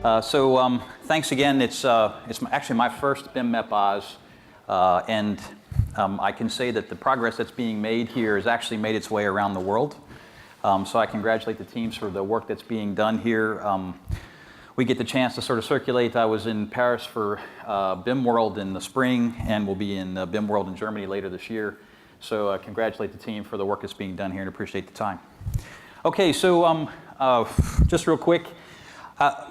Thanks again. It's actually my first BIM MEP Oz, and I can say that the progress that's being made here has actually made its way around the world. So I congratulate the teams for the work that's being done here. We get the chance to sort of circulate. I was in Paris for BIM World in the spring, and we'll be in BIM World in Germany later this year. So congratulate the team for the work that's being done here and appreciate the time. Okay, so just real quick,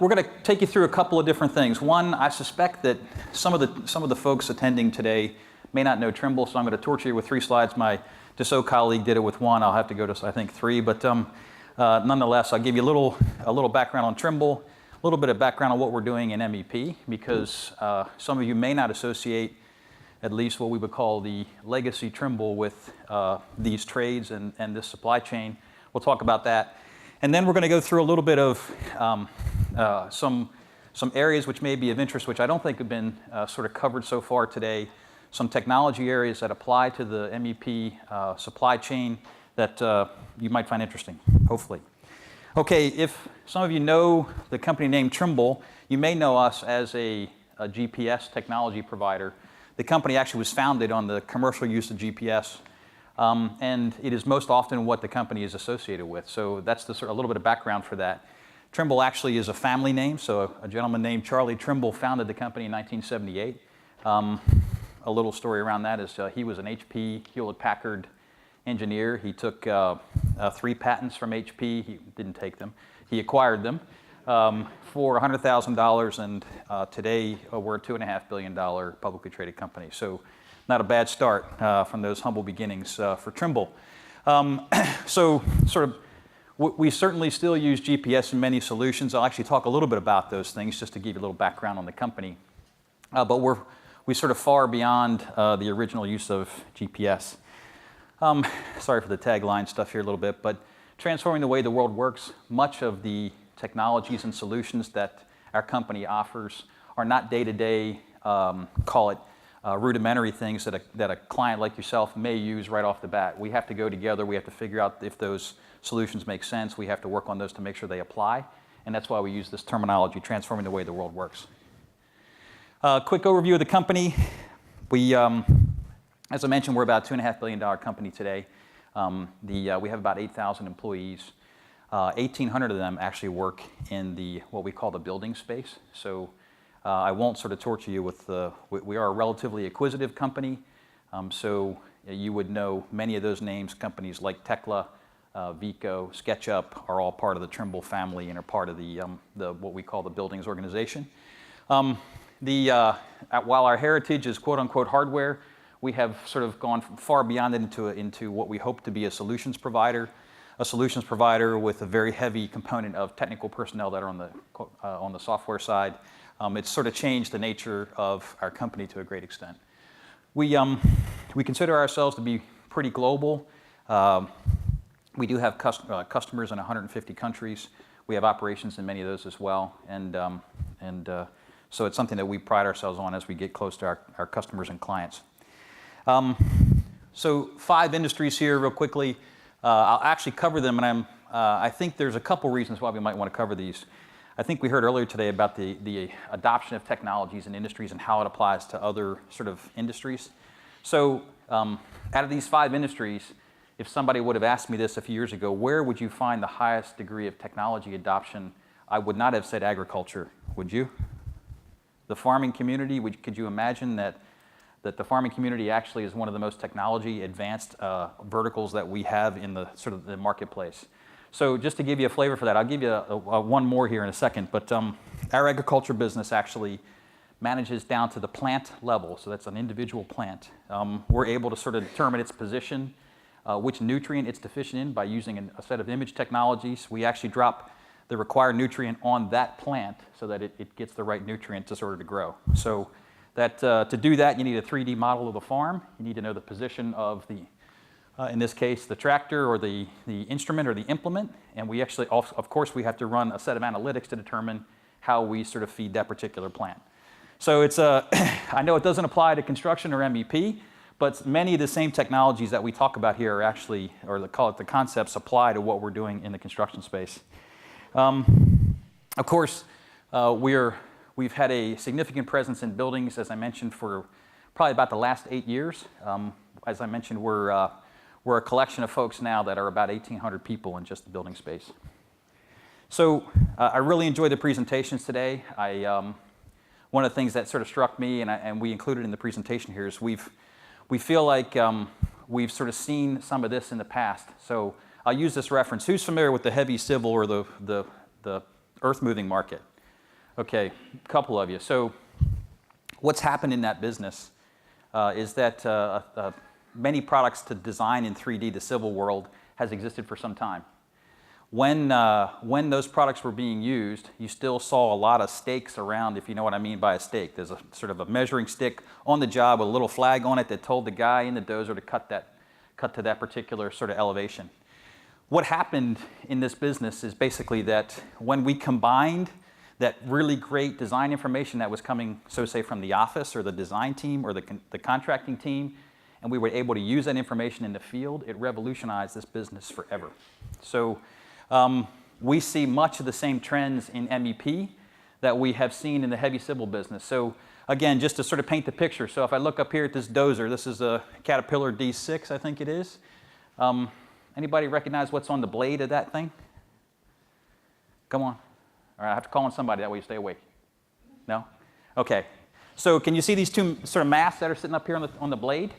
we're going to take you through a couple of different things. One, I suspect that some of the folks attending today may not know Trimble, so I'm going to torture you with 3 slides. My Dassault colleague did it with 1. I'll have to go to, I think, 3. But nonetheless, I'll give you a little background on Trimble, a little bit of background on what we're doing in MEP, because some of you may not associate at least what we would call the legacy Trimble with these trades and this supply chain. We'll talk about that. And then we're going to go through a little bit of some areas which may be of interest, which I don't think have been sort of covered so far today. Some technology areas that apply to the MEP supply chain that you might find interesting, hopefully. Okay, if some of you know the company name Trimble, you may know us as a GPS technology provider. The company actually was founded on the commercial use of GPS, and it is most often what the company is associated with. So that's a little bit of background for that. Trimble actually is a family name, so a gentleman named Charlie Trimble founded the company in 1978. A little story around that is he was an HP Hewlett-Packard engineer. He took 3 patents from HP. He didn't take them. He acquired them for $100,000, and today we're a $2.5 billion publicly traded company. So not a bad start from those humble beginnings for Trimble. We certainly still use GPS in many solutions. I'll actually talk a little bit about those things just to give you a little background on the company. But we're sort of far beyond the original use of GPS. Sorry for the tagline stuff here a little bit, but transforming the way the world works, much of the technologies and solutions that our company offers are not day-to-day, call it rudimentary things that a client like yourself may use right off the bat. We have to go together. We have to figure out if those solutions make sense. We have to work on those to make sure they apply, and that's why we use this terminology, transforming the way the world works. Quick overview of the company. We, as I mentioned, we're about a $2.5 billion company today. We have about 8,000 employees. 1,800 of them actually work in what we call the building space. So I won't sort of torture you with we are a relatively acquisitive company. So you would know many of those names. Companies like Tekla, Vico, SketchUp are all part of the Trimble family and are part of the what we call the buildings organization. While our heritage is quote-unquote hardware, we have sort of gone far beyond it into what we hope to be a solutions provider with a very heavy component of technical personnel that are on the software side. It's sort of changed the nature of our company to a great extent. We consider ourselves to be pretty global. We do have customers in 150 countries. We have operations in many of those as well, and so it's something that we pride ourselves on as we get close to our customers and clients. So 5 industries here real quickly. I'll actually cover them, and I think there's a couple reasons why we might want to cover these. I think we heard earlier today about the adoption of technologies in industries and how it applies to other sort of industries. So out of these 5 industries, if somebody would have asked me this a few years ago, where would you find the highest degree of technology adoption, I would not have said agriculture, would you? The farming community, could you imagine that the farming community actually is one of the most technology advanced verticals that we have in the sort of the marketplace? So just to give you a flavor for that, I'll give you one more here in a second, but our agriculture business actually manages down to the plant level, so that's an individual plant. We're able to sort of determine its position, which nutrient it's deficient in by using a set of image technologies. We actually drop the required nutrient on that plant so that it gets the right nutrients in order to grow. So that to do that, you need a 3D model of the farm. You need to know the position of in this case, the tractor or the instrument or the implement. And we actually, of course, we have to run a set of analytics to determine how we sort of feed that particular plant. So it's I know it doesn't apply to construction or MEP, but many of the same technologies that we talk about here are actually, or call it the concepts, apply to what we're doing in the construction space. Of course, We've had a significant presence in buildings, as I mentioned, for probably about the last 8 years. As I mentioned, we're a collection of folks now that are about 1,800 people in just the building space. So I really enjoyed the presentations today. One of the things that sort of struck me, and we included in the presentation here, is we feel like we've sort of seen some of this in the past. So I'll use this reference. Who's familiar with the heavy civil or the earth-moving market? Okay, a couple of you. So what's happened in that business is that many products to design in 3D, the civil world, has existed for some time. When those products were being used, you still saw a lot of stakes around, if you know what I mean by a stake. There's a sort of a measuring stick on the job with a little flag on it that told the guy in the dozer to cut to that particular sort of elevation. What happened in this business is basically that when we combined that really great design information that was coming, so say, from the office or the design team or the contracting team, and we were able to use that information in the field, it revolutionized this business forever. So we see much of the same trends in MEP that we have seen in the heavy civil business. So again, just to sort of paint the picture, so if I look up here at this dozer, this is a Caterpillar D6, I think it is. Anybody recognize what's on the blade of that thing? Come on. All right, I have to call on somebody, that way you stay awake. No? Okay. So can you see these two sort of masts that are sitting up here on the blade?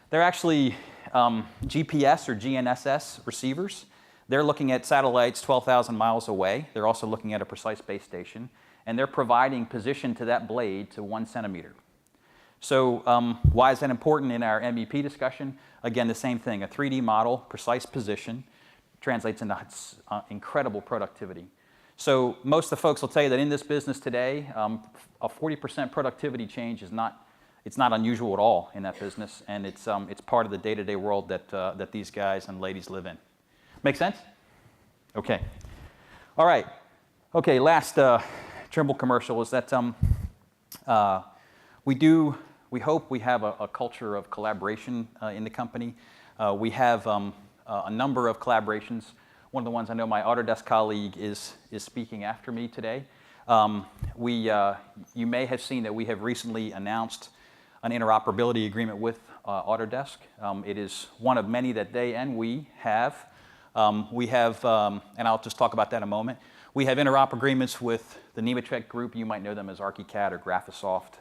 They're actually GPS or GNSS receivers. They're looking at satellites 12,000 miles away. They're also looking at a precise base station. And they're providing position to that blade to 1 centimeter. So why is that important in our MEP discussion? Again, the same thing. A 3D model, precise position, translates into incredible productivity. So most of the folks will tell you that in this business today, a 40% productivity change is not unusual at all in that business, and it's part of the day-to-day world that these guys and ladies live in. Make sense? Okay. All right. Okay. Last Trimble commercial is that we hope we have a culture of collaboration in the company. We have a number of collaborations. One of the ones I know my Autodesk colleague is speaking after me today. You may have seen that we have recently announced an interoperability agreement with Autodesk. It is one of many that they and we have. We have, and I'll just talk about that in a moment. We have interop agreements with the Nemetschek group. You might know them as ArchiCAD or Graphisoft.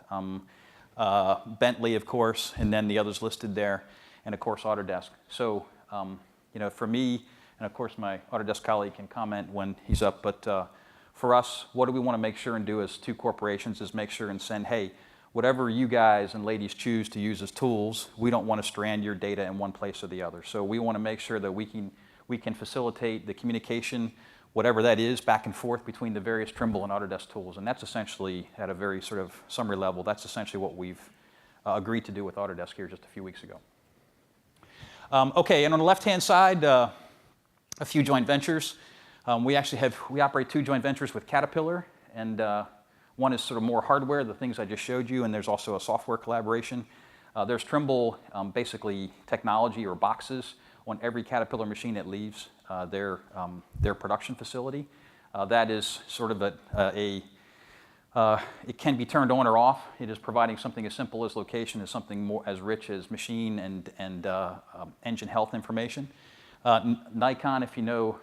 Bentley, of course, and then the others listed there, and of course Autodesk. So, for me, and of course my Autodesk colleague can comment when he's up, but for us, what do we want to make sure and do as two corporations is make sure and send, hey, whatever you guys and ladies choose to use as tools, we don't want to strand your data in one place or the other. So we want to make sure that we can facilitate the communication, whatever that is, back and forth between the various Trimble and Autodesk tools. And that's essentially, at a very sort of summary level, that's essentially what we've agreed to do with Autodesk here just a few weeks ago. Okay, and on the left-hand side, a few joint ventures. We operate 2 joint ventures with Caterpillar, and one is sort of more hardware, the things I just showed you, and there's also a software collaboration. There's Trimble, basically technology or boxes on every Caterpillar machine that leaves their production facility. That is sort of it can be turned on or off. It is providing something as simple as location as something more as rich as machine and engine health information. Nikon, if you know,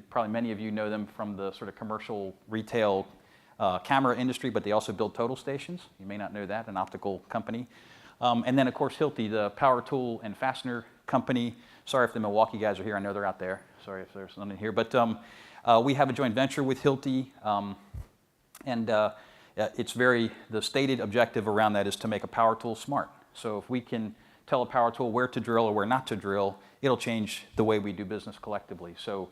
probably many of you know them from the sort of commercial retail camera industry, but they also build total stations. You may not know that, an optical company. And then, of course, Hilti, the power tool and fastener company. Sorry if the Milwaukee guys are here. I know they're out there. Sorry if there's none in here. But we have a joint venture with Hilti, and the stated objective around that is to make a power tool smart. So if we can tell a power tool where to drill or where not to drill, it'll change the way we do business collectively. So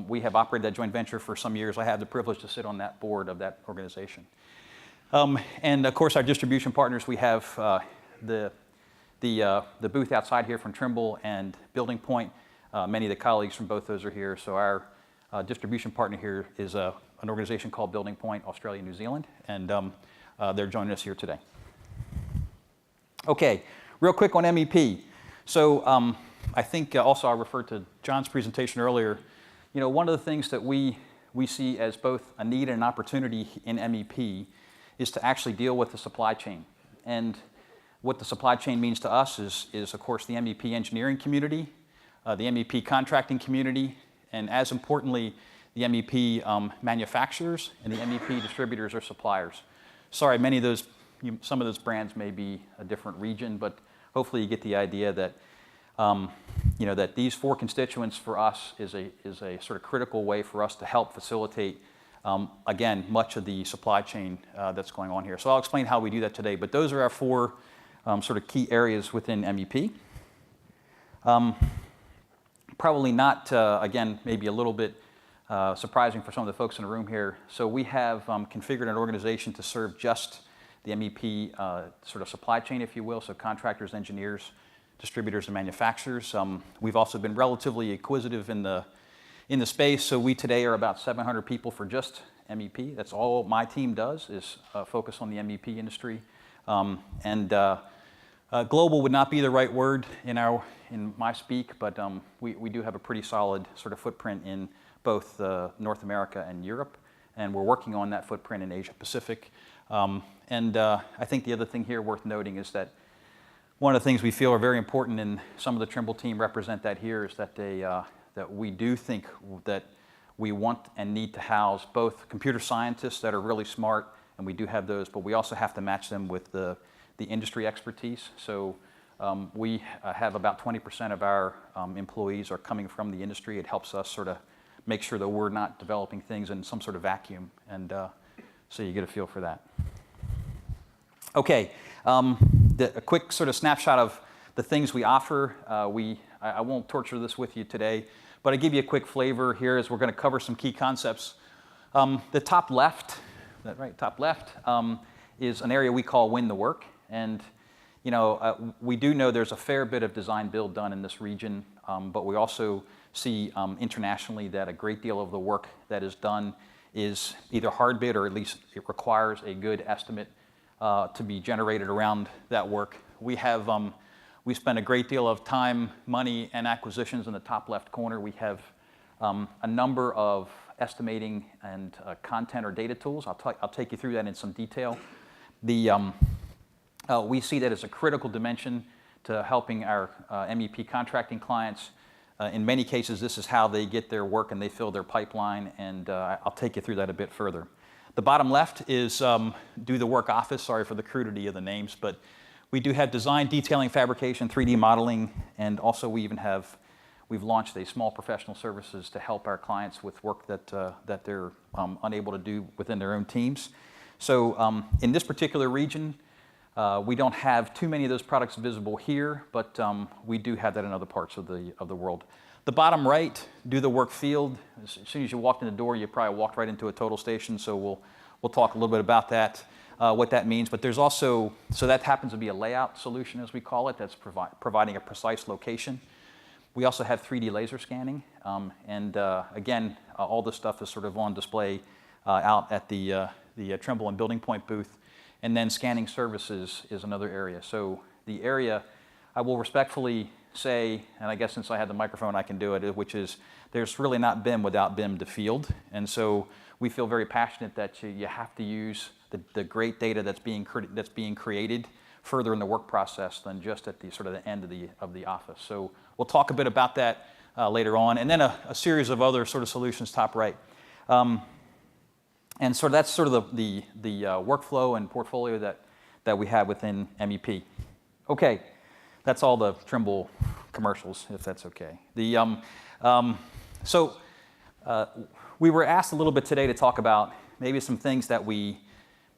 we have operated that joint venture for some years. I have the privilege to sit on that board of that organization. And of course, our distribution partners, we have the booth outside here from Trimble and Building Point. Many of the colleagues from both those are here. So our distribution partner here is an organization called Building Point, Australia, New Zealand, and they're joining us here today. Okay, real quick on MEP. So I think also I referred to John's presentation earlier. One of the things that we we see as both a need and an opportunity in MEP is to actually deal with the supply chain. And what the supply chain means to us is of course, the MEP engineering community, the MEP contracting community, and as importantly, the MEP manufacturers and the MEP distributors or suppliers. Sorry, some of those brands may be a different region, but hopefully you get the idea that that these four constituents for us is a sort of critical way for us to help facilitate, again, much of the supply chain that's going on here. So I'll explain how we do that today, but those are our four sort of key areas within MEP. Probably not, again, maybe a little bit surprising for some of the folks in the room here. So we have configured an organization to serve just the MEP sort of supply chain, if you will, so contractors, engineers, distributors, and manufacturers. We've also been relatively acquisitive in the space, so we today are about 700 people for just MEP. That's all my team does, is focus on the MEP industry. Global would not be the right word in my speak, but we do have a pretty solid sort of footprint in both North America and Europe, and we're working on that footprint in Asia Pacific. I think the other thing here worth noting is that one of the things we feel are very important, and some of the Trimble team represent that here, is that that we do think that we want and need to house both computer scientists that are really smart, and we do have those, but we also have to match them with the industry expertise. So we have about 20% of our employees are coming from the industry. It helps us sort of make sure that we're not developing things in some sort of vacuum, and so you get a feel for that. Okay, a quick sort of snapshot of the things we offer. I won't torture this with you today, but I'll give you a quick flavor here as we're going to cover some key concepts. The top left, top left, is an area we call win the work. And we do know there's a fair bit of design build done in this region, but we also see internationally that a great deal of the work that is done is either hard bid, or at least it requires a good estimate to be generated around that work. We spend a great deal of time, money, and acquisitions in the top left corner. We have a number of estimating and content or data tools. I'll take you through that in some detail. We see that as a critical dimension to helping our MEP contracting clients. In many cases, this is how they get their work and they fill their pipeline, and I'll take you through that a bit further. The bottom left is do the work office. Sorry for the crudity of the names, but we do have design, detailing, fabrication, 3D modeling, and also we've launched a small professional services to help our clients with work that they're unable to do within their own teams. So in this particular region, we don't have too many of those products visible here, but we do have that in other parts of the world. The bottom right, do the work field. As soon as you walked in the door, you probably walked right into a total station, so we'll talk a little bit about that, what that means. But there's also, so that happens to be a layout solution, as we call it, that's providing a precise location. We also have 3D laser scanning, again, all this stuff is sort of on display out at the Trimble and Building Point booth. And then scanning services is another area. So the area, I will respectfully say, and I guess since I have the microphone I can do it, which is there's really not BIM without BIM to field. And so we feel very passionate that you have to use the great data that's being created further in the work process than just at the sort of the end of the office. So we'll talk a bit about that later on. And then a series of other sort of solutions, top right. And so that's sort of the workflow and portfolio that we have within MEP. Okay, that's all the Trimble commercials, if that's okay. We were asked a little bit today to talk about maybe some things that we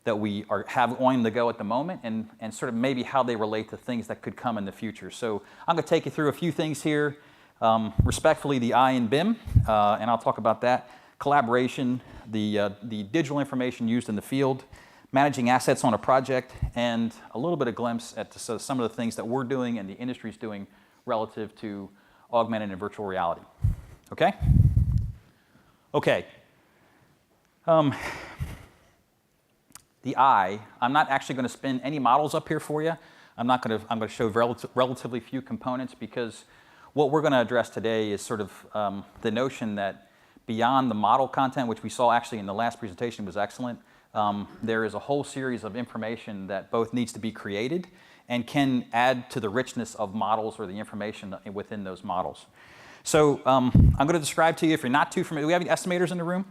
have on the go at the moment, and sort of maybe how they relate to things that could come in the future. So I'm going to take you through a few things here. Respectfully, the I in BIM, and I'll talk about that. Collaboration, the digital information used in the field, managing assets on a project, and a little bit of glimpse at some of the things that we're doing and the industry's doing relative to augmented and virtual reality. Okay? Okay. The I, I'm not actually going to spin any models up here for you. I'm going to show relatively few components, because what we're going to address today is sort of the notion that beyond the model content, which we saw actually in the last presentation was excellent, there is a whole series of information that both needs to be created and can add to the richness of models or the information within those models. So I'm going to describe to you, if you're not too familiar, do we have any estimators in the room?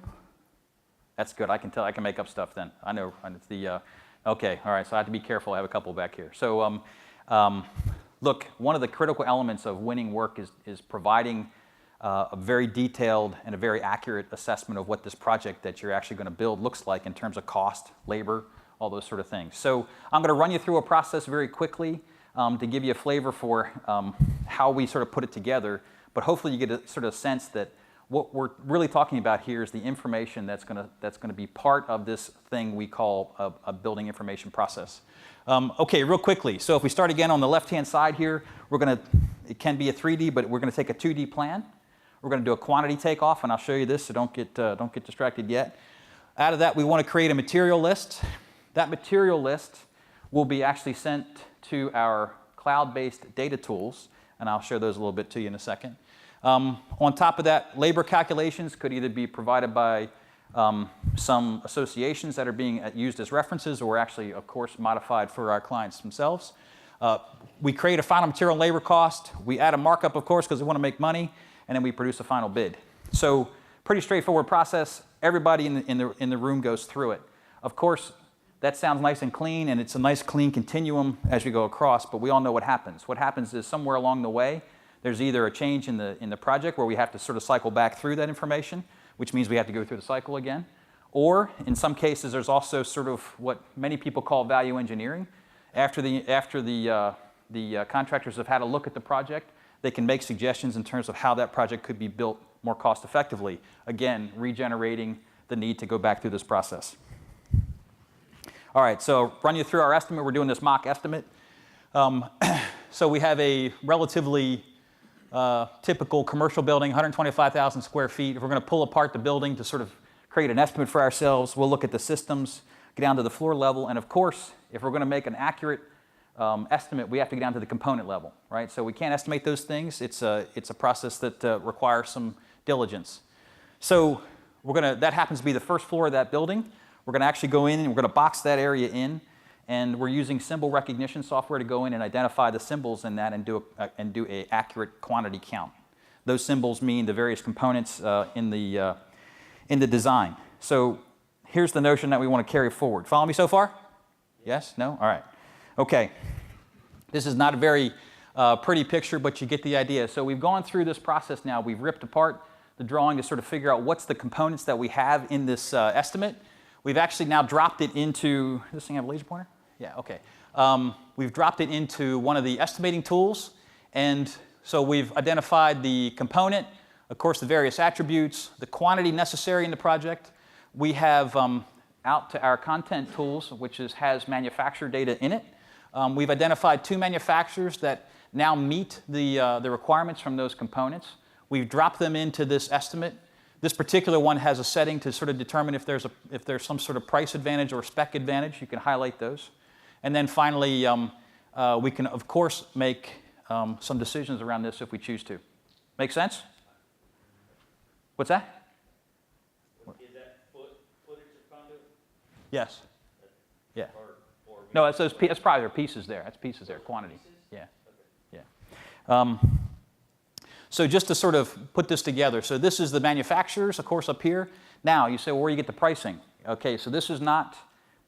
That's good. I can tell. I can make up stuff then. I know. It's the, okay, all right, so I have to be careful. I have a couple back here. So look, one of the critical elements of winning work is providing a very detailed and a very accurate assessment of what this project that you're actually going to build looks like in terms of cost, labor, all those sort of things. So I'm going to run you through a process very quickly to give you a flavor for how we sort of put it together, but hopefully you get a sort of sense that what we're really talking about here is the information that's going to be part of this thing we call a building information process. Okay, real quickly. So if we start again on the left-hand side here, it can be a 3D, but we're going to take a 2D plan. We're going to do a quantity takeoff, and I'll show you this, so don't get distracted yet. Out of that, we want to create a material list. That material list will be actually sent to our cloud-based data tools, and I'll show those a little bit to you in a second. On top of that, labor calculations could either be provided by some associations that are being used as references or actually, of course, modified for our clients themselves. We create a final material and labor cost. We add a markup, of course, because we want to make money. And then we produce a final bid. So pretty straightforward process. Everybody in the room goes through it. Of course, that sounds nice and clean, and it's a nice clean continuum as you go across, but we all know what happens. What happens is somewhere along the way, there's either a change in the project where we have to sort of cycle back through that information, which means we have to go through the cycle again. Or in some cases, there's also sort of what many people call value engineering. After the contractors have had a look at the project, they can make suggestions in terms of how that project could be built more cost effectively. Again, regenerating the need to go back through this process. All right, so run you through our estimate. We're doing this mock estimate. So we have a relatively typical commercial building, 125,000 square feet. If we're going to pull apart the building to sort of create an estimate for ourselves, we'll look at the systems, get down to the floor level, and of course, if we're going to make an accurate estimate, we have to get down to the component level, right? So we can't estimate those things. It's a process that requires some diligence. So that happens to be the first floor of that building. We're going to actually go in and we're going to box that area in, and we're using symbol recognition software to go in and identify the symbols in that and do a accurate quantity count. Those symbols mean the various components in the design. So here's the notion that we want to carry forward. Follow me so far? Yes? No? All right. Okay, this is not a very pretty picture, but you get the idea. So we've gone through this process now. We've ripped apart the drawing to sort of figure out what's the components that we have in this estimate. We've actually now dropped it into, does this thing have a laser pointer? Yeah, okay. We've dropped it into one of the estimating tools. And so we've identified the component, of course, the various attributes, the quantity necessary in the project. We have out to our content tools, which has manufacturer data in it. We've identified 2 manufacturers that now meet the requirements from those components. We've dropped them into this estimate. This particular one has a setting to sort of determine if there's some sort of price advantage or spec advantage. You can highlight those. And then finally, we can, of course, make some decisions around this if we choose to. Make sense? What's that? Is that footage of conduit? Yes. Yeah. Or No, that's probably pieces there. That's pieces there, quantity. Pieces? Yeah. Okay. Yeah. So just to sort of put this together, so this is the manufacturers, of course, up here. Now you say, well, where do you get the pricing? Okay, so this is not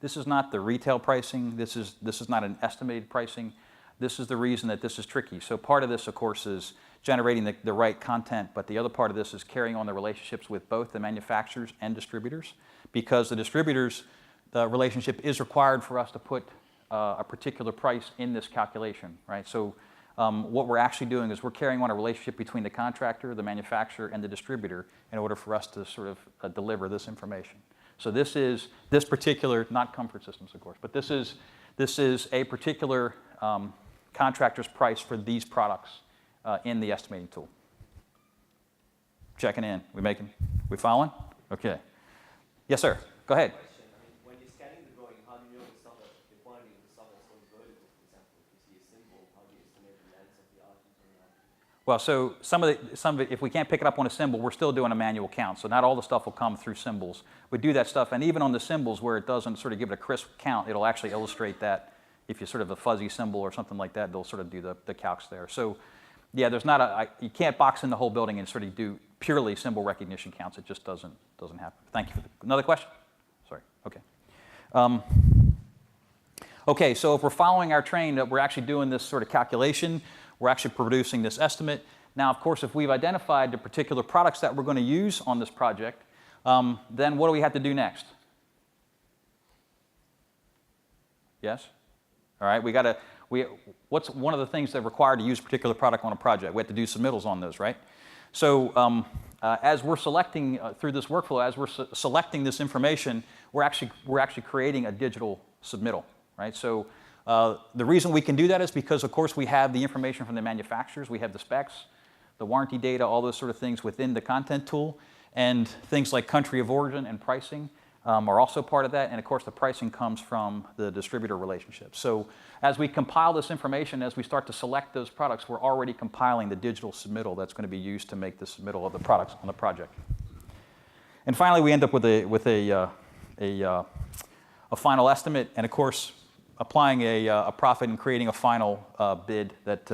the retail pricing. This is not an estimated pricing. This is the reason that this is tricky. So part of this, of course, is generating the right content, but the other part of this is carrying on the relationships with both the manufacturers and distributors, because the distributors, the relationship is required for us to put a particular price in this calculation, right? So what we're actually doing is we're carrying on a relationship between the contractor, the manufacturer, and the distributor in order for us to sort of deliver this information. So this particular, not Comfort Systems, of course, but this is a particular contractor's price for these products in the estimating tool. Checking in. We following? Okay. Yes, sir. Go ahead. When you're scanning the drawing, how do you know the quantity of the stuff that's so vertical? For example, if you see a symbol, how do you estimate the length of the arc? Well, so some of it, if we can't pick it up on a symbol, we're still doing a manual count. So not all the stuff will come through symbols. We do that stuff, and even on the symbols where it doesn't sort of give it a crisp count, it'll actually illustrate that. If you sort of a fuzzy symbol or something like that, they'll sort of do the calcs there. So yeah, there's not you can't box in the whole building and sort of do purely symbol recognition counts. It just doesn't happen. Thank you. Another question? Sorry. Okay. Okay, so if we're following our train, we're actually doing this sort of calculation. We're actually producing this estimate. Now, of course, if we've identified the particular products that we're going to use on this project, then what do we have to do next? Yes? All right, what's one of the things that are required to use a particular product on a project? We have to do submittals on those, right? So as we're selecting through this workflow, as we're selecting this information, we're actually creating a digital submittal, right? So the reason we can do that is because, of course, we have the information from the manufacturers. We have the specs, the warranty data, all those sort of things within the content tool, and things like country of origin and pricing are also part of that. And of course, the pricing comes from the distributor relationship. So as we compile this information, as we start to select those products, we're already compiling the digital submittal that's going to be used to make the submittal of the products on the project. And finally, we end up with a final estimate, and of course, applying a profit and creating a final bid that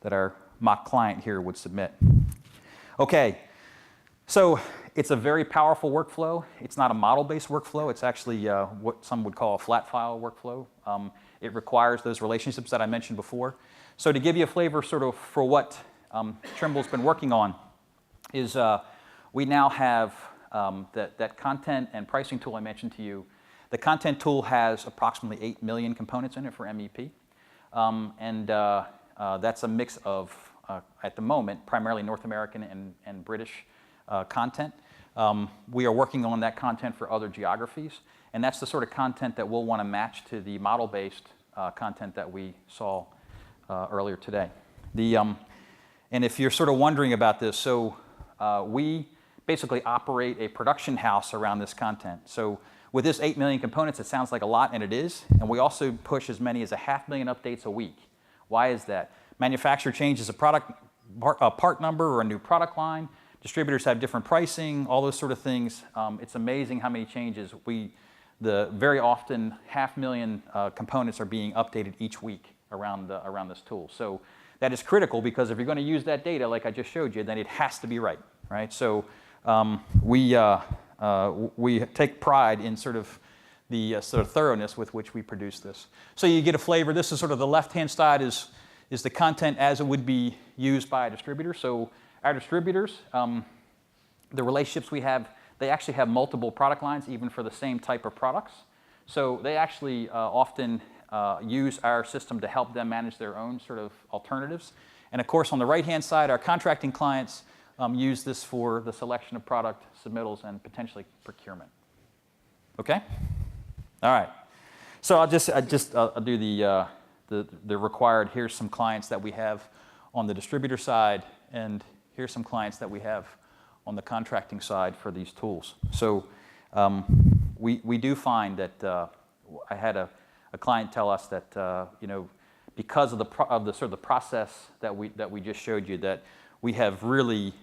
our mock client here would submit. Okay, so it's a very powerful workflow. It's not a model-based workflow. It's actually what some would call a flat file workflow. It requires those relationships that I mentioned before. So to give you a flavor sort of for what Trimble's been working on is we now have that content and pricing tool I mentioned to you. The content tool has approximately 8 million components in it for MEP. That's a mix of, at the moment, primarily North American and British content. We are working on that content for other geographies, and that's the sort of content that we'll want to match to the model-based content that we saw earlier today. And if you're sort of wondering about this, so we basically operate a production house around this content. So with this 8 million components, it sounds like a lot, and it is. And we also push as many as 500,000 updates a week. Why is that? Manufacturer changes a part number or a new product line. Distributors have different pricing, all those sort of things. It's amazing how many changes. Very often, 500,000 components are being updated each week around this tool. So that is critical because if you're going to use that data, like I just showed you, then it has to be right? So we take pride in sort of the sort of thoroughness with which we produce this. So you get a flavor. This is sort of the left-hand side is the content as it would be used by a distributor. So our distributors, the relationships we have, they actually have multiple product lines, even for the same type of products. So they actually often use our system to help them manage their own sort of alternatives. And of course, on the right-hand side, our contracting clients use this for the selection of product submittals and potentially procurement. Okay? All right. So I'll do the required. Here's some clients that we have on the distributor side, and here's some clients that we have on the contracting side for these tools. So we do find that I had a client tell us that because of the sort of the process that we just showed you, that we have really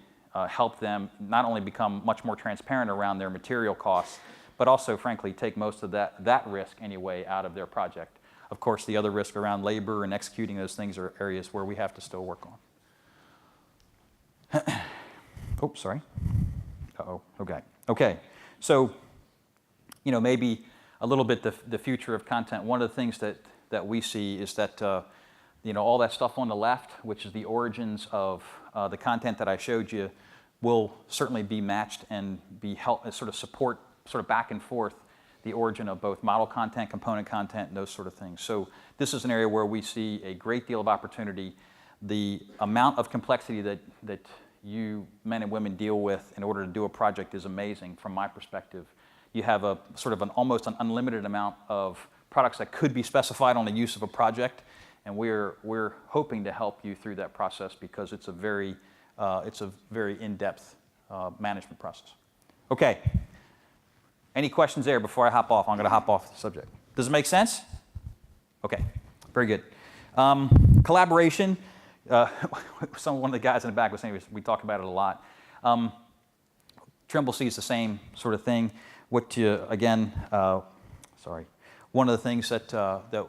helped them not only become much more transparent around their material costs, but also, frankly, take most of that risk anyway out of their project. Of course, the other risk around labor and executing those things are areas where we have to still work on. Oops, sorry. Uh-oh, okay. Okay, so, maybe a little bit the future of content. One of the things that we see is that, all that stuff on the left, which is the origins of the content that I showed you, will certainly be matched and be sort of support sort of back and forth the origin of both model content, component content, and those sort of things. So this is an area where we see a great deal of opportunity. The amount of complexity that you men and women deal with in order to do a project is amazing from my perspective. You have a sort of almost an unlimited amount of products that could be specified on the use of a project, and we're hoping to help you through that process because it's a very in-depth management process. Okay. Any questions there before I hop off? I'm going to hop off the subject. Does it make sense? Okay, very good. Collaboration. one of the guys in the back was saying we talk about it a lot. Trimble sees the same sort of thing. Again, one of the things that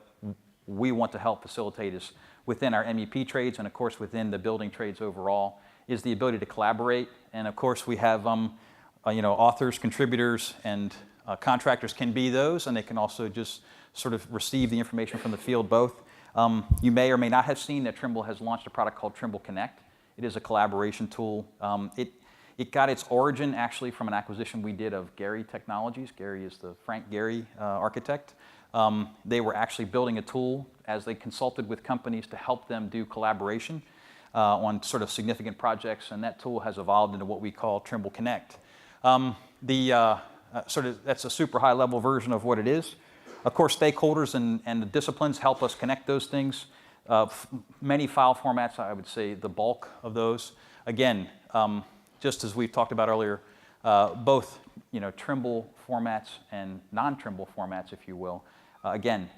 we want to help facilitate is within our MEP trades and of course within the building trades overall is the ability to collaborate. And of course we have authors, contributors, and contractors can be those, and they can also just sort of receive the information from the field both. You may or may not have seen that Trimble has launched a product called Trimble Connect. It is a collaboration tool. It got its origin actually from an acquisition we did of Gary Technologies. Gary is the Frank Gehry architect. They were actually building a tool as they consulted with companies to help them do collaboration on sort of significant projects, and that tool has evolved into what we call Trimble Connect. That's a super high level version of what it is. Of course, stakeholders and the disciplines help us connect those things. Many file formats, I would say the bulk of those. Again, just as we've talked about earlier, both Trimble formats and non-Trimble formats, if you will. Again,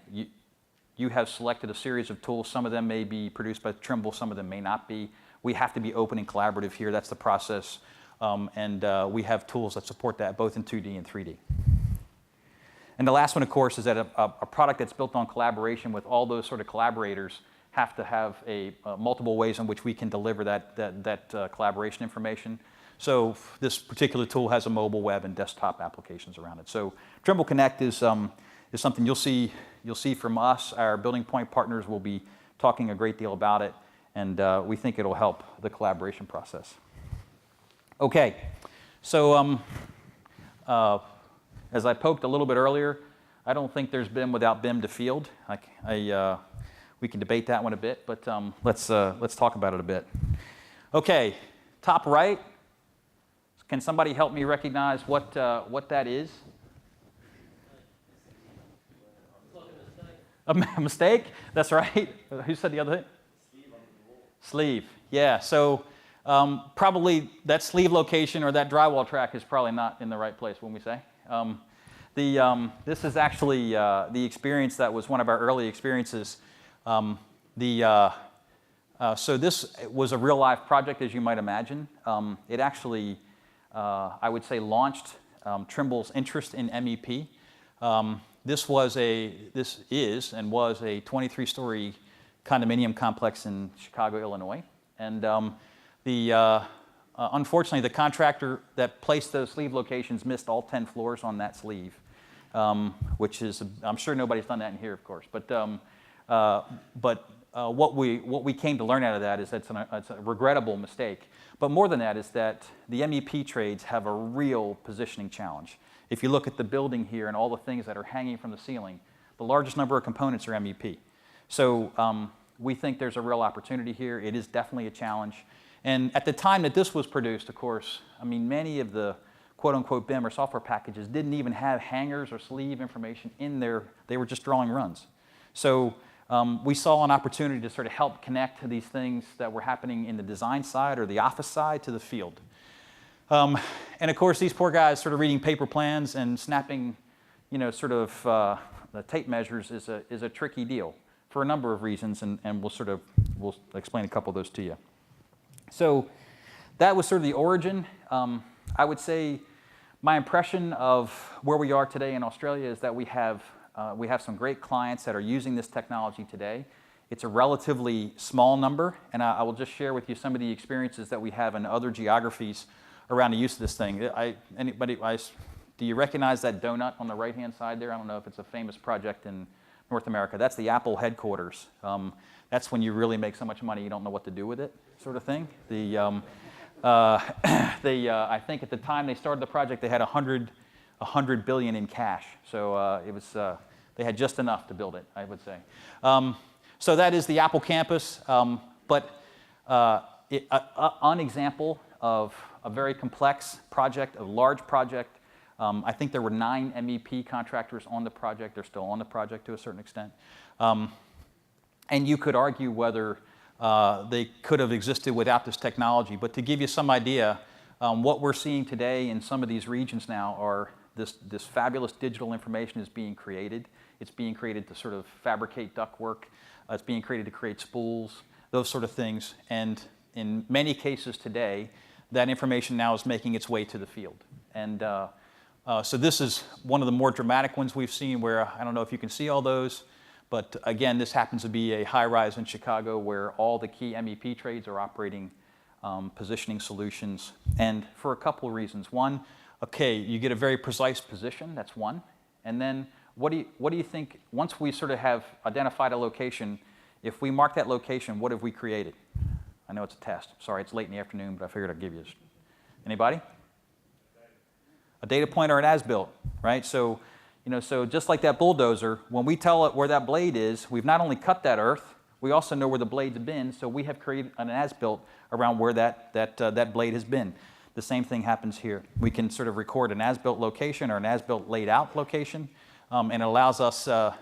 you have selected a series of tools. Some of them may be produced by Trimble, some of them may not be. We have to be open and collaborative here. That's the process. We have tools that support that both in 2D and 3D. And the last one, of course, is that a product that's built on collaboration with all those sort of collaborators have to have multiple ways in which we can deliver that collaboration information. So this particular tool has a mobile, web, and desktop applications around it. So Trimble Connect is something you'll see from us. Our Building Point partners will be talking a great deal about it, and we think it'll help the collaboration process. Okay, so as I poked a little bit earlier, I don't think there's BIM without BIM to field. We can debate that one a bit, but let's talk about it a bit. Okay, top right. Can somebody help me recognize what that is? A mistake? That's right. Who said the other thing? Sleeve. Yeah. So probably that sleeve location or that drywall track is probably not in the right place, wouldn't we say? This is actually the experience that was one of our early experiences. So this was a real life project, as you might imagine. It actually, I would say, launched Trimble's interest in MEP. This is and was a 23-story condominium complex in Chicago, Illinois. And unfortunately, the contractor that placed those sleeve locations missed all 10 floors on that sleeve, which is, I'm sure nobody's done that in here, of course. But what we came to learn out of that is it's a regrettable mistake. But more than that is that the MEP trades have a real positioning challenge. If you look at the building here and all the things that are hanging from the ceiling, the largest number of components are MEP. So we think there's a real opportunity here. It is definitely a challenge. And at the time that this was produced, of course, I mean, many of the quote-unquote BIM or software packages didn't even have hangers or sleeve information in there. They were just drawing runs. So we saw an opportunity to sort of help connect these things that were happening in the design side or the office side to the field. And of course, these poor guys sort of reading paper plans and snapping, the tape measures is a tricky deal for a number of reasons, and we'll explain a couple of those to you. So that was sort of the origin. I would say my impression of where we are today in Australia is that we have some great clients that are using this technology today. It's a relatively small number, and I will just share with you some of the experiences that we have in other geographies around the use of this thing. Do you recognize that donut on the right-hand side there? I don't know if it's a famous project in North America. That's the Apple headquarters. That's when you really make so much money you don't know what to do with it, sort of thing. I think at the time they started the project, they had $100 billion in cash. So they had just enough to build it, I would say. So that is the Apple campus. But an example of a very complex project, a large project. I think there were 9 MEP contractors on the project. They're still on the project to a certain extent. And you could argue whether they could have existed without this technology. But to give you some idea, what we're seeing today in some of these regions now are this fabulous digital information is being created. It's being created to sort of fabricate ductwork. It's being created to create spools. those sort of things. And in many cases today, that information now is making its way to the field. And so this is one of the more dramatic ones we've seen where, I don't know if you can see all those, but again, this happens to be a high-rise in Chicago where all the key MEP trades are operating positioning solutions. And for a couple of reasons. One, okay, you get a very precise position, that's one. And then what do you think, once we sort of have identified a location, if we mark that location, what have we created? I know it's a test. Sorry, it's late in the afternoon, but I figured I'd give you this. Anybody? A data point or an as-built, right? So, so just like that bulldozer, when we tell it where that blade is, we've not only cut that earth, we also know where the blades have been, so we have created an as-built around where that blade has been. The same thing happens here. We can sort of record an as-built location or an as-built laid-out location, and it allows us a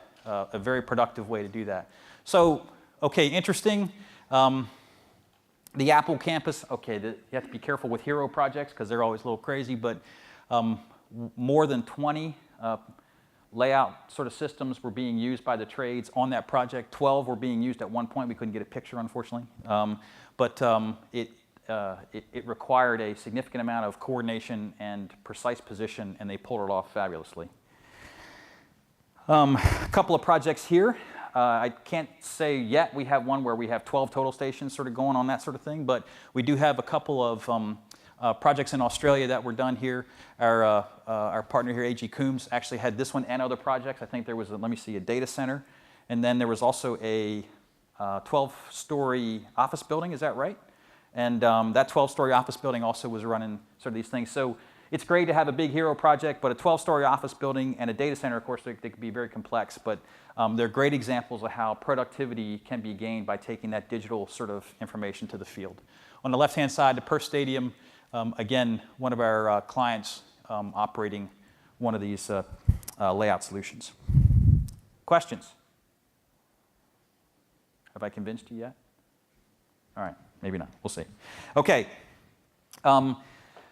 very productive way to do that. So, okay, interesting. The Apple campus, okay, you have to be careful with hero projects because they're always a little crazy, but more than 20 layout sort of systems were being used by the trades on that project. 12 were being used at one point. We couldn't get a picture, unfortunately. But it required a significant amount of coordination and precise position, and they pulled it off fabulously. A couple of projects here. I can't say yet we have one where we have 12 total stations sort of going on that sort of thing, but we do have a couple of projects in Australia that were done here. Our partner here, A.G. Coombs, actually had this one and other projects. I think there was, a data center, and then there was also a 12-story office building, is that right? And that 12-story office building also was running sort of these things. So it's great to have a big hero project, but a 12-story office building and a data center, of course, they could be very complex, but they're great examples of how productivity can be gained by taking that digital sort of information to the field. On the left-hand side, the Perth Stadium, again, one of our clients operating one of these layout solutions. Questions? Have I convinced you yet? All right, maybe not. We'll see. Okay.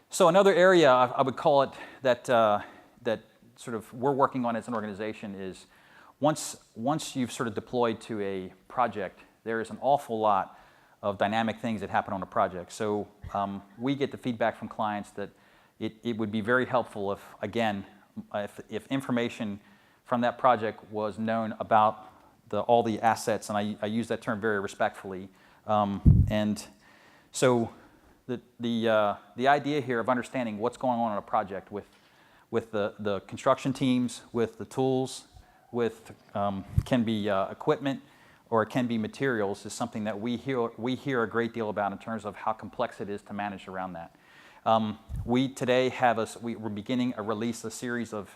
So another area I would call it that sort of we're working on as an organization is once you've sort of deployed to a project, there is an awful lot of dynamic things that happen on a project. So we get the feedback from clients that it would be very helpful if, again, if information from that project was known about all the assets, and I use that term very respectfully. And so the idea here of understanding what's going on in a project with the construction teams, with the tools, with can be equipment, or it can be materials, is something that we hear a great deal about in terms of how complex it is to manage around that. We today have we're beginning a series of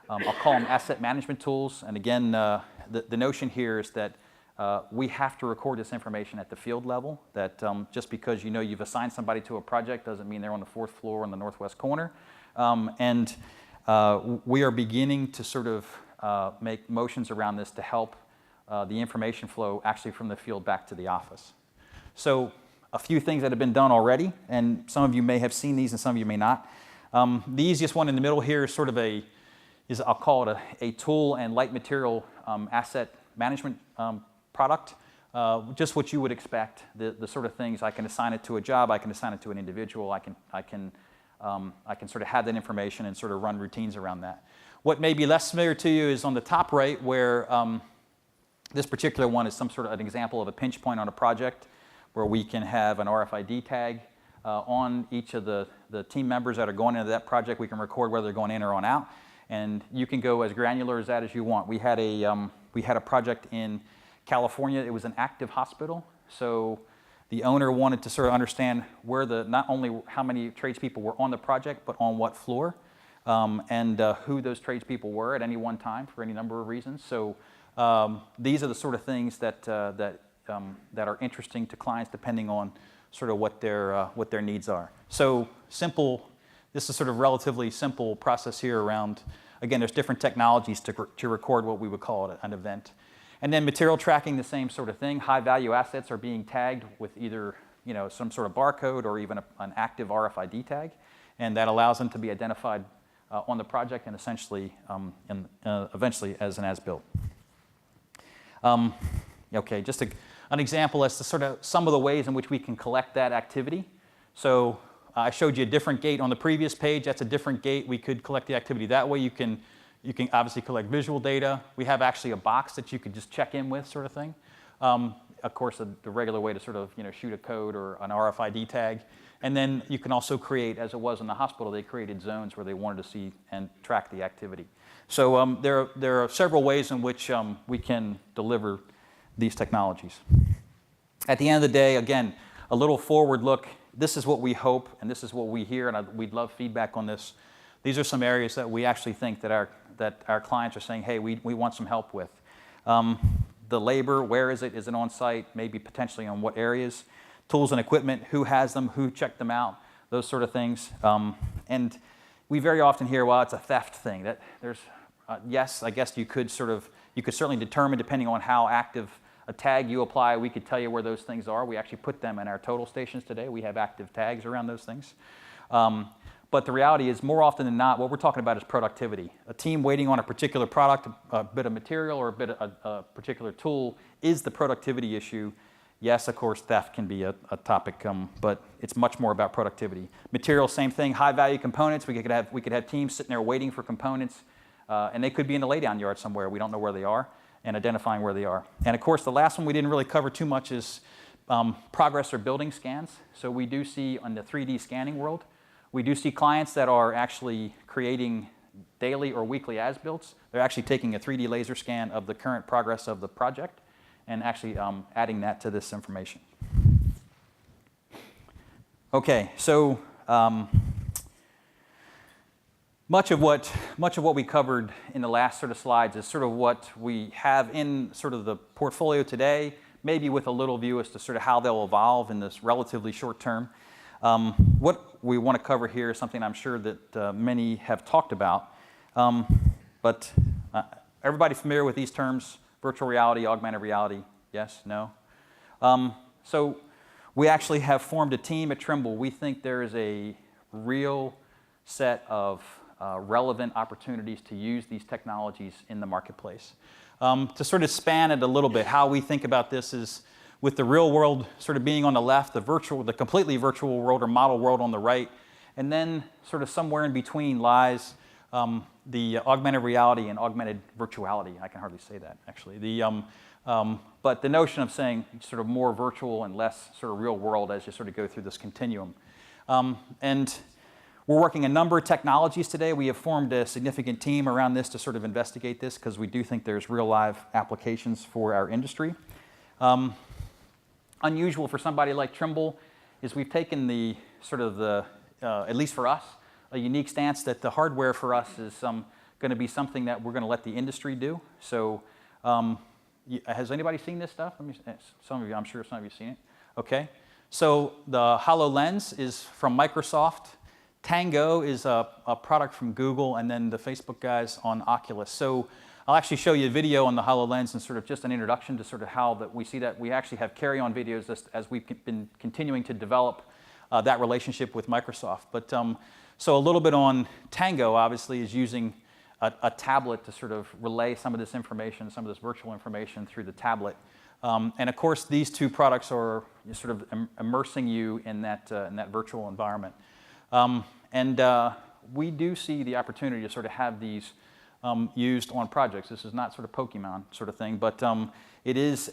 I'll call them asset management tools. And again, the notion here is that we have to record this information at the field level. That just because you've assigned somebody to a project doesn't mean they're on the 4th floor in the northwest corner. And we are beginning to sort of make motions around this to help the information flow actually from the field back to the office. So a few things that have been done already, and some of you may have seen these and some of you may not. The easiest one in the middle here is sort of I'll call it a tool and light material asset management product. Just what you would expect, the sort of things. I can assign it to a job, I can assign it to an individual, I can sort of have that information and sort of run routines around that. What may be less familiar to you is on the top right where this particular one is some sort of an example of a pinch point on a project where we can have an RFID tag on each of the team members that are going into that project. We can record whether they're going in or on out. And you can go as granular as that as you want. We had a project in California. It was an active hospital. So the owner wanted to sort of understand where not only how many tradespeople were on the project, but on what floor, and who those tradespeople were at any one time for any number of reasons. So these are the sort of things that are interesting to clients depending on sort of what their needs are. So simple. This is sort of relatively simple process here around, again, there's different technologies to record what we would call an event. And then material tracking, the same sort of thing. High value assets are being tagged with either some sort of barcode or even an active RFID tag. And that allows them to be identified on the project and essentially, eventually as an as-built. Okay, just an example as to sort of some of the ways in which we can collect that activity. So I showed you a different gate on the previous page. That's a different gate. We could collect the activity that way. You can obviously collect visual data. We have actually a box that you could just check in with, sort of thing. Of course, the regular way to sort of shoot a code or an RFID tag. And then you can also create, as it was in the hospital, they created zones where they wanted to see and track the activity. So there are several ways in which we can deliver these technologies. At the end of the day, again, a little forward look. This is what we hope, and this is what we hear, and we'd love feedback on this. These are some areas that we actually think that our clients are saying, hey, we want some help with. The labor, where is it? Is it on site? Maybe potentially on what areas? Tools and equipment, who has them? Who checked them out? Those sort of things. And we very often hear, well, it's a theft thing. That there's, yes, I guess you could certainly determine, depending on how active a tag you apply, we could tell you where those things are. We actually put them in our total stations today. We have active tags around those things. But the reality is, more often than not, what we're talking about is productivity. A team waiting on a particular product, a bit of material, or a particular tool is the productivity issue. Yes, of course, theft can be a topic, but it's much more about productivity. Material, same thing. High-value components. We could have teams sitting there waiting for components, and they could be in the laydown yard somewhere. We don't know where they are, and identifying where they are. And of course, the last one we didn't really cover too much is progress or building scans. So we do see on the 3D scanning world, we do see clients that are actually creating daily or weekly as-builts. They're actually taking a 3D laser scan of the current progress of the project and actually adding that to this information. Okay, so much of what we covered in the last sort of slides is sort of what we have in sort of the portfolio today, maybe with a little view as to sort of how they'll evolve in this relatively short term. What we want to cover here is something I'm sure that many have talked about, but everybody familiar with these terms? Virtual reality, augmented reality, yes, no? So we actually have formed a team at Trimble. We think there is a real set of relevant opportunities to use these technologies in the marketplace. To sort of span it a little bit, how we think about this is with the real world sort of being on the left, the completely virtual world or model world on the right, and then sort of somewhere in between lies the augmented reality and augmented virtuality. I can hardly say that, actually. But the notion of saying sort of more virtual and less sort of real world as you sort of go through this continuum. And we're working a number of technologies today. We have formed a significant team around this to sort of investigate this because we do think there's real live applications for our industry. Unusual for somebody like Trimble is we've taken the sort of at least for us, a unique stance that the hardware for us is going to be something that we're going to let the industry do. So has anybody seen this stuff? Some of you, I'm sure some of you have seen it. Okay. So the Hololens is from Microsoft. Tango is a product from Google, and then the Facebook guys on Oculus. So I'll actually show you a video on the HoloLens and sort of just an introduction to sort of how that we see that we actually have carry-on videos as we've been continuing to develop that relationship with Microsoft. But so a little bit on Tango, obviously, is using a tablet to sort of relay some of this information, some of this virtual information through the tablet. And of course, these two products are sort of immersing you in that virtual environment. And we do see the opportunity to sort of have these used on projects. This is not sort of Pokemon sort of thing, but it is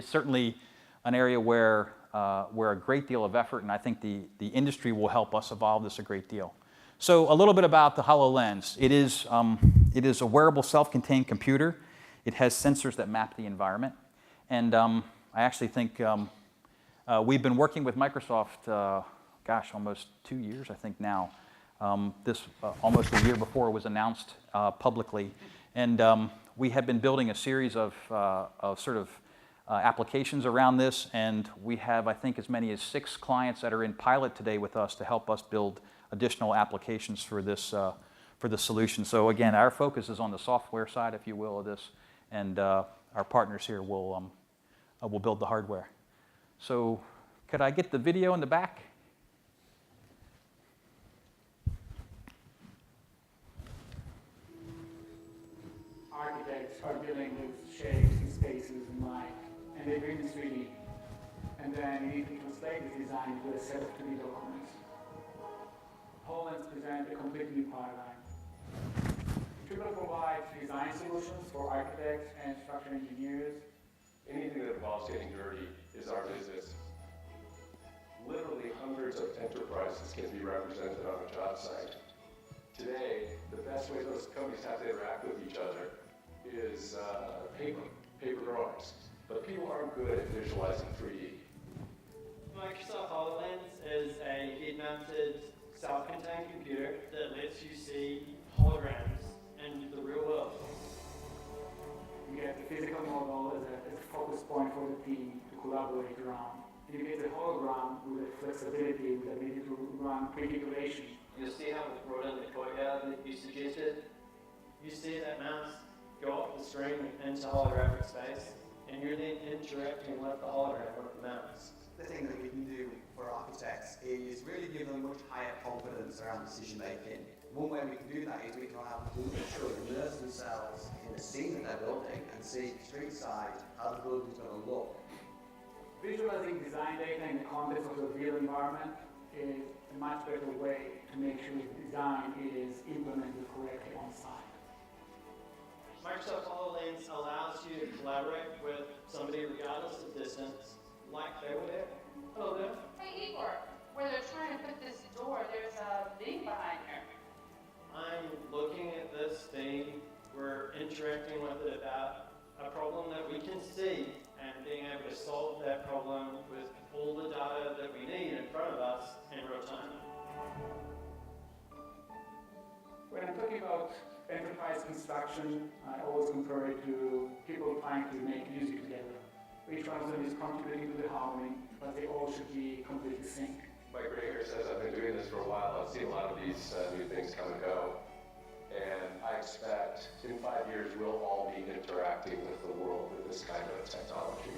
certainly an area where a great deal of effort, and I think the industry will help us evolve this a great deal. So a little bit about the HoloLens. It is a wearable self-contained computer. It has sensors that map the environment. And I actually think we've been working with Microsoft, gosh, almost 2 years, I think now. Almost a year before it was announced publicly. And we have been building a series of sort of applications around this, and we have, I think, as many as 6 clients that are in pilot today with us to help us build additional applications for this solution. So again, our focus is on the software side, if you will, of this, and our partners here will build the hardware. So could I get the video in the back? Architects are dealing with shapes and spaces and light. and they bring the 3D. And then you need to translate this design into a set of 3D documents. Hololens presents a completely new paradigm. Trimble provides design solutions for architects and structural engineers. Anything that involves getting dirty is our business. Literally hundreds of enterprises can be represented on a job site. Today, the best way those companies have to interact with each other is paper drawings. But people aren't good at visualizing 3D. Microsoft HoloLens is a head-mounted, self-contained computer that lets you see holograms in the real world. You get the physical model as a focus point for the team to collaborate around. And you get the hologram with the flexibility, with the ability to run configuration. You'll see how it's brought in the courtyard that you suggested. You see that mouse go off the screen into holographic space, and you're then interacting with the hologram with the mouse. The thing that we can do for architects is really give them much higher confidence around decision making. One way we can do that is we can have them immerse themselves in the scene that they're building and see street side how the building's going to look. Visualizing design data in the context of the real environment is a much better way to make sure the design is implemented correctly on site. Microsoft HoloLens allows you to collaborate with somebody regardless of distance, like they were there. Hello there. Hey Igor, where they're trying to put this door, there's a thing behind here. I'm looking at this thing, we're interacting with it about a problem that we can see and being able to solve that problem with all the data that we need in front of us in real time. When I'm talking about enterprise construction, I always compare it to people trying to make music together. Each one of them is contributing to the harmony, but they all should be completely synced. My gray hair says I've been doing this for a while. I've seen a lot of these new things come and go. And I expect in 5 years we'll all be interacting with the world with this kind of technology.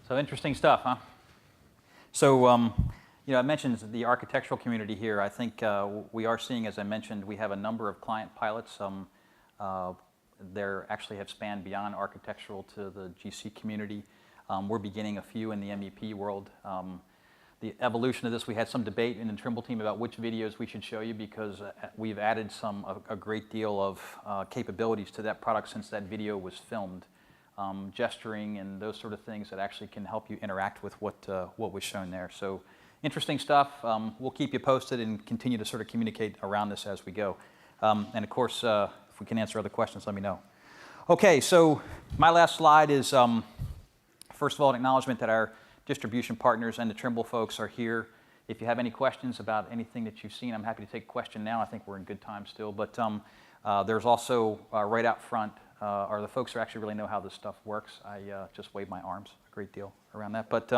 So interesting stuff, huh? So, I mentioned the architectural community here. I think we are seeing, as I mentioned, we have a number of client pilots. They actually have spanned beyond architectural to the GC community. We're beginning a few in the MEP world. The evolution of this, we had some debate in the Trimble team about which videos we should show you because we've added a great deal of capabilities to that product since that video was filmed. Gesturing and those sort of things that actually can help you interact with what was shown there. So interesting stuff. We'll keep you posted and continue to sort of communicate around this as we go. And of course, if we can answer other questions, let me know. Okay, so my last slide is, first of all, an acknowledgement that our distribution partners and the Trimble folks are here. If you have any questions about anything that you've seen, I'm happy to take a question now. I think we're in good time still. But there's also, right out front, are the folks who actually really know how this stuff works. I just wave my arms a great deal around that. But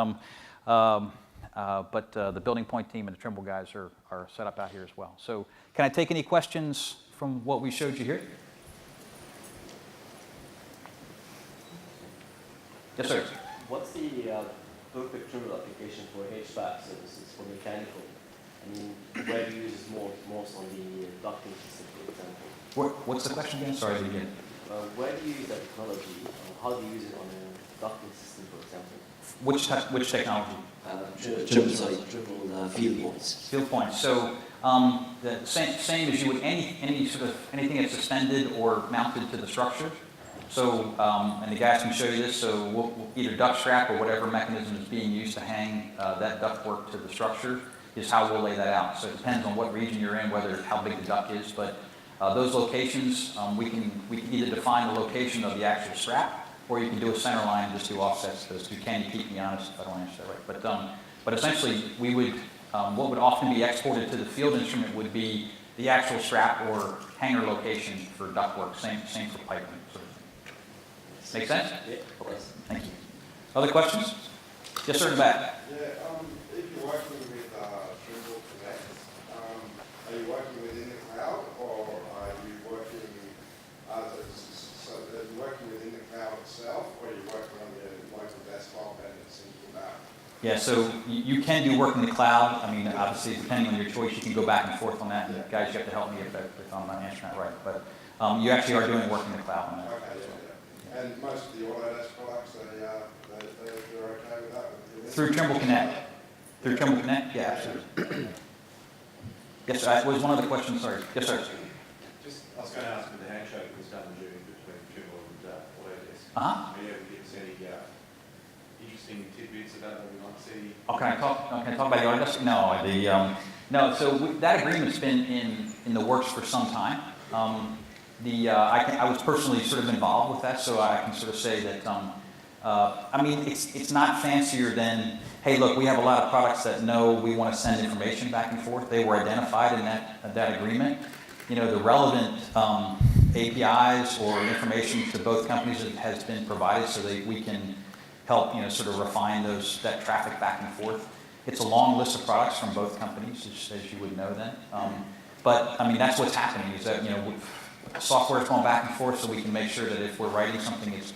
the Building Point team and the Trimble guys are set up out here as well. So can I take any questions from what we showed you here? Yes, sir. What's the perfect Trimble application for HVAC services, for mechanical? I mean, where do you use it most on the ducting system, for example? What's the question again? Sorry, again. Where do you use that technology? How do you use it on a ducting system, for example? Which technology? Trimble field points. Field points. So the same as you would anything that's suspended or mounted to the structure. So and the guys can show you this. So we'll either duct strap or whatever mechanism is being used to hang that ductwork to the structure is how we'll lay that out. So it depends on what region you're in, how big the duct is, but. Those locations, we can either define the location of the actual strap, or you can do a center line and just do offsets to those two. Can you keep me honest if I don't answer that right? But essentially, we would what would often be exported to the field instrument would be the actual strap or hanger location for ductwork. Same for piping. Sort of thing. Make sense? Yeah. Okay. Thank you. Other questions? Yes, sir, in the back. Yeah. If you're working with Trimble Connect, are you working within the cloud or are you working within the cloud itself, or are you working on the local desktop and it's syncing back? Yeah, so you can do work in the cloud. I mean, obviously, depending on your choice, you can go back and forth on that. And guys, you have to help me if I'm not answering that right. But you actually are doing work in the cloud on that. Okay, yeah. And most of the Autodesk products, they're okay with that? Through Trimble Connect. Through Trimble Connect? Yeah, absolutely. Yes, sir. That was one of the questions. Sorry. Yes, sir. Just, I was going to ask with the handshake that was done in June between Trimble and Autodesk. Uh-huh. Are you able to give us any interesting tidbits about that we might see? Oh, can I talk about the Autodesk? No, no. So that agreement's been in the works for some time. I was personally sort of involved with that, so I can sort of say that. I mean, it's not fancier than, hey, look, we have a lot of products that know we want to send information back and forth. They were identified in that agreement. You know, the relevant APIs or information to both companies has been provided so that we can help, you know, sort of refine that traffic back and forth. It's a long list of products from both companies, as you would know then. But I mean, that's what's happening is that, you know, software is going back and forth so we can make sure that if we're writing something, it's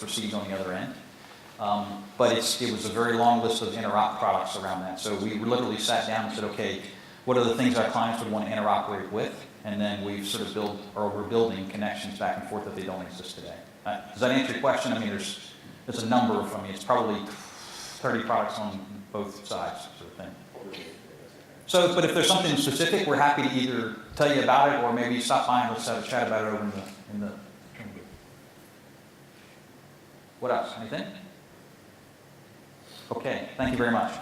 received on the other end. But it was a very long list of interop products around that. So we literally sat down and said, okay, what are the things our clients would want to interoperate with? And then we've sort of we're building connections back and forth that they don't exist today. Does that answer your question? I mean, there's a number of, it's probably 30 products on both sides sort of thing. So, but if there's something specific, we're happy to either tell you about it or maybe stop by and let's have a chat about it over in the What else? Anything? Okay, thank you very much.